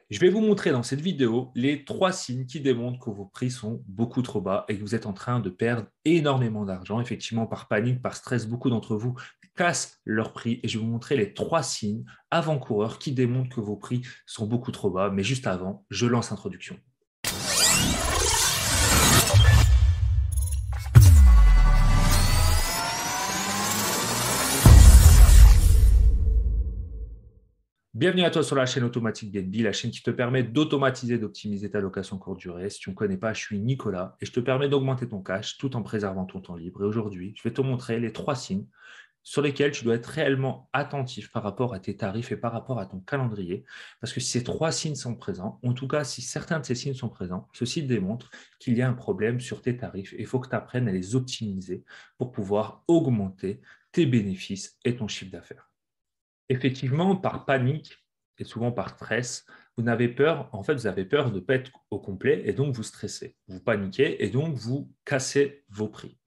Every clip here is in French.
Je vais vous montrer dans cette vidéo les 3 signes qui démontrent que vos prix sont beaucoup trop bas et que vous êtes en train de perdre énormément d'argent. Effectivement, par panique, par stress, beaucoup d'entre vous cassent leur prix et je vais vous montrer les 3 signes avant-coureurs qui démontrent que vos prix sont beaucoup trop bas. Mais juste avant, je lance l'introduction. Bienvenue à toi sur la chaîne Automatique BNB, la chaîne qui te permet d'automatiser et d'optimiser ta location courte durée. Si tu ne me connais pas, je suis Nicolas et je te permets d'augmenter ton cash tout en préservant ton temps libre. Et aujourd'hui, je vais te montrer les 3 signes sur lesquels tu dois être réellement attentif par rapport à tes tarifs et par rapport à ton calendrier. Parce que si ces 3 signes sont présents, en tout cas, si certains de ces signes sont présents, ceci démontre qu'il y a un problème sur tes tarifs et il faut que tu apprennes à les optimiser pour pouvoir augmenter tes bénéfices et ton chiffre d'affaires. Effectivement, par panique et souvent par stress, vous avez peur de ne pas être au complet et donc vous stressez. Vous paniquez et donc vous cassez vos prix.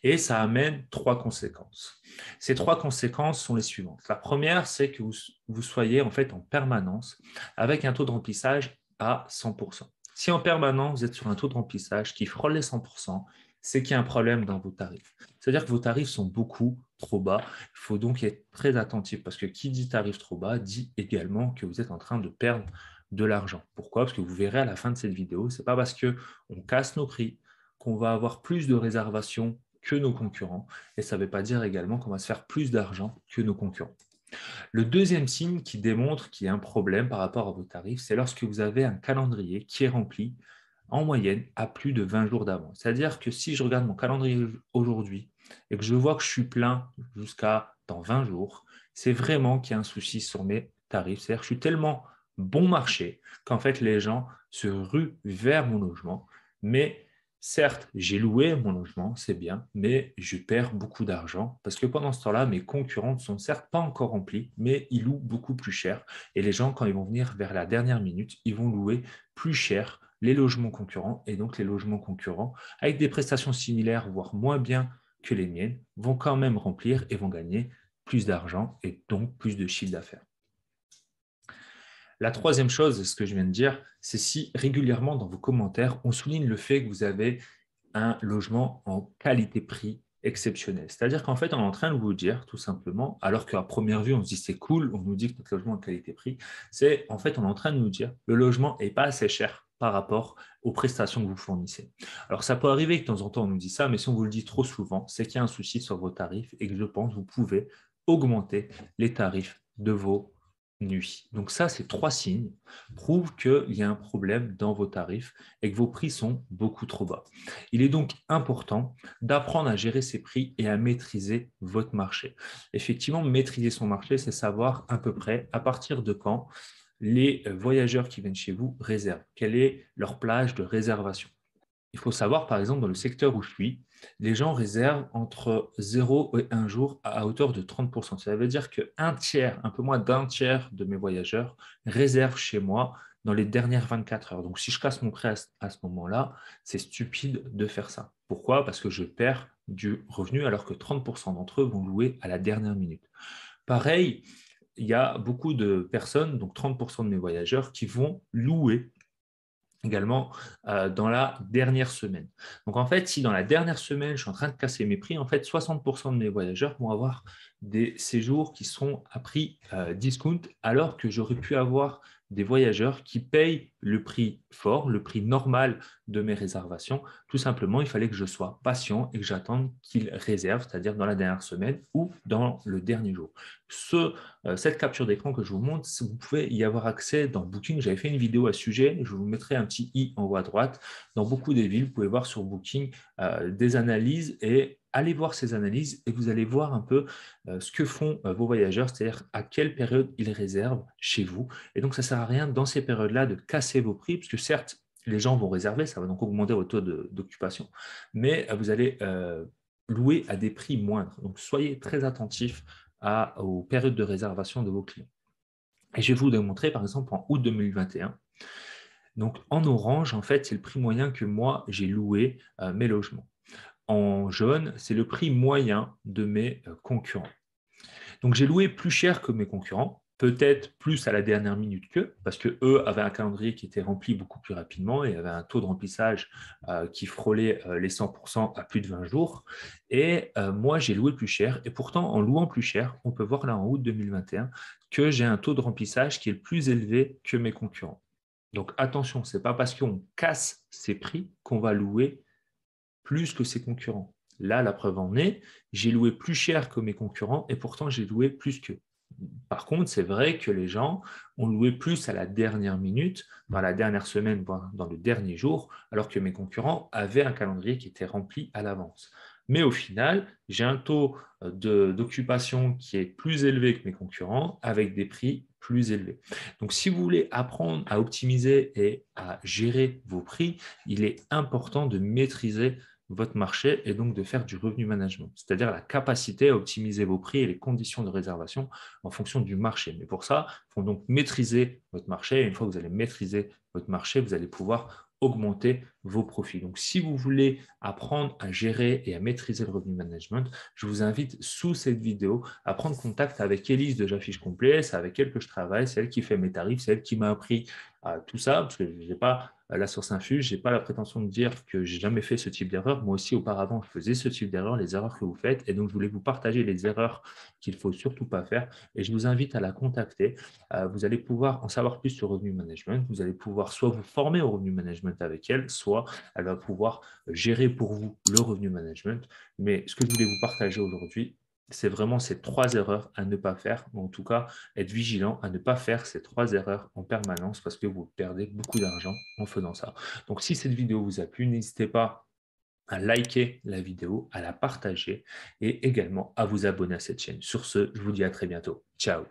Et ça amène 3 conséquences. Ces 3 conséquences sont les suivantes. La première, c'est que vous soyez en fait en permanence avec un taux de remplissage à 100%. Si en permanence, vous êtes sur un taux de remplissage qui frôle les 100%, c'est qu'il y a un problème dans vos tarifs. C'est-à-dire que vos tarifs sont beaucoup trop bas. Il faut donc être très attentif parce que qui dit tarif trop bas dit également que vous êtes en train de perdre de l'argent. Pourquoi? Parce que vous verrez à la fin de cette vidéo, ce n'est pas parce qu'on casse nos prix qu'on va avoir plus de réservations que nos concurrents. Et ça ne veut pas dire également qu'on va se faire plus d'argent que nos concurrents. Le deuxième signe qui démontre qu'il y a un problème par rapport à vos tarifs, c'est lorsque vous avez un calendrier qui est rempli en moyenne à plus de 20 jours d'avance. C'est-à-dire que si je regarde mon calendrier aujourd'hui et que je vois que je suis plein jusqu'à dans 20 jours, c'est vraiment qu'il y a un souci sur mes tarifs. C'est-à-dire que je suis tellement bon marché qu'en fait les gens se ruent vers mon logement, mais certes, j'ai loué mon logement, c'est bien, mais je perds beaucoup d'argent parce que pendant ce temps-là, mes concurrents ne sont certes pas encore remplis, mais ils louent beaucoup plus cher. Et les gens, quand ils vont venir vers la dernière minute, ils vont louer plus cher les logements concurrents. Et donc, les logements concurrents, avec des prestations similaires, voire moins bien que les miennes, vont quand même remplir et vont gagner plus d'argent et donc plus de chiffre d'affaires. La troisième chose, ce que je viens de dire, c'est si régulièrement dans vos commentaires, on souligne le fait que vous avez un logement en qualité-prix exceptionnel. C'est-à-dire qu'en fait, on est en train de vous dire tout simplement, alors qu'à première vue, on se dit c'est cool, on nous dit que notre logement est qualité-prix, c'est en fait, on est en train de nous dire le logement n'est pas assez cher par rapport aux prestations que vous fournissez. Alors, ça peut arriver que de temps en temps, on nous dit ça, mais si on vous le dit trop souvent, c'est qu'il y a un souci sur vos tarifs et que je pense que vous pouvez augmenter les tarifs de vos nuit. Donc ça, ces 3 signes prouvent qu'il y a un problème dans vos tarifs et que vos prix sont beaucoup trop bas. Il est donc important d'apprendre à gérer ses prix et à maîtriser votre marché. Effectivement, maîtriser son marché, c'est savoir à peu près à partir de quand les voyageurs qui viennent chez vous réservent. Quelle est leur plage de réservation? Il faut savoir, par exemple, dans le secteur où je suis, les gens réservent entre 0 et 1 jour à hauteur de 30%. Ça veut dire qu'un tiers, un peu moins d'un tiers de mes voyageurs réservent chez moi dans les dernières 24 heures. Donc, si je casse mon prix à ce moment-là, c'est stupide de faire ça. Pourquoi? Parce que je perds du revenu alors que 30% d'entre eux vont louer à la dernière minute. Pareil, il y a beaucoup de personnes, donc 30% de mes voyageurs, qui vont louer également dans la dernière semaine. Donc en fait, si dans la dernière semaine, je suis en train de casser mes prix, en fait, 60% de mes voyageurs vont avoir des séjours qui seront à prix discount, alors que j'aurais pu avoir des voyageurs qui payent le prix fort, le prix normal de mes réservations. Tout simplement, il fallait que je sois patient et que j'attende qu'ils réservent, c'est-à-dire dans la dernière semaine ou dans le dernier jour. Cette capture d'écran que je vous montre, vous pouvez y avoir accès dans Booking. J'avais fait une vidéo à ce sujet, je vous mettrai un petit i en haut à droite. Dans beaucoup des villes, vous pouvez voir sur Booking des analyses et allez voir ces analyses et vous allez voir un peu ce que font vos voyageurs, c'est-à-dire à quelle période ils réservent chez vous. Et donc, ça ne sert à rien dans ces périodes-là de casser vos prix, parce que certes, les gens vont réserver, ça va donc augmenter votre taux d'occupation, mais vous allez louer à des prix moindres. Donc, soyez très attentifs aux périodes de réservation de vos clients. Et je vais vous démontrer, par exemple, en août 2021. Donc, en orange, en fait, c'est le prix moyen que moi, j'ai loué mes logements. En jaune, c'est le prix moyen de mes concurrents. Donc, j'ai loué plus cher que mes concurrents peut-être plus à la dernière minute qu'eux, parce qu'eux avaient un calendrier qui était rempli beaucoup plus rapidement et avaient un taux de remplissage qui frôlait les 100% à plus de 20 jours. Et moi, j'ai loué plus cher. Et pourtant, en louant plus cher, on peut voir là en août 2021 que j'ai un taux de remplissage qui est le plus élevé que mes concurrents. Donc attention, ce n'est pas parce qu'on casse ses prix qu'on va louer plus que ses concurrents. Là, la preuve en est, j'ai loué plus cher que mes concurrents et pourtant j'ai loué plus qu'eux. Par contre, c'est vrai que les gens ont loué plus à la dernière minute, dans la dernière semaine, voire dans le dernier jour, alors que mes concurrents avaient un calendrier qui était rempli à l'avance. Mais au final, j'ai un taux d'occupation qui est plus élevé que mes concurrents avec des prix plus élevés. Donc, si vous voulez apprendre à optimiser et à gérer vos prix, il est important de maîtriser votre marché et donc de faire du revenu management, c'est-à-dire la capacité à optimiser vos prix et les conditions de réservation en fonction du marché. Mais pour ça, il faut donc maîtriser votre marché. Et une fois que vous allez maîtriser votre marché, vous allez pouvoir augmenter vos profits. Donc, si vous voulez apprendre à gérer et à maîtriser le revenu management, je vous invite sous cette vidéo à prendre contact avec Élise de J'affiche complet. C'est avec elle que je travaille, c'est elle qui fait mes tarifs, c'est elle qui m'a appris tout ça, parce que je n'ai pas la source infuse, je n'ai pas la prétention de dire que j'ai jamais fait ce type d'erreur. Moi aussi, auparavant, je faisais ce type d'erreur, les erreurs que vous faites. Et donc, je voulais vous partager les erreurs qu'il ne faut surtout pas faire. Et je vous invite à la contacter. Vous allez pouvoir en savoir plus sur revenu management. Vous allez pouvoir soit vous former au revenu management avec elle, soit elle va pouvoir gérer pour vous le revenu management. Mais ce que je voulais vous partager aujourd'hui, c'est vraiment ces 3 erreurs à ne pas faire, ou en tout cas être vigilant à ne pas faire ces 3 erreurs en permanence parce que vous perdez beaucoup d'argent en faisant ça. Donc si cette vidéo vous a plu, n'hésitez pas à liker la vidéo, à la partager et également à vous abonner à cette chaîne. Sur ce, je vous dis à très bientôt. Ciao.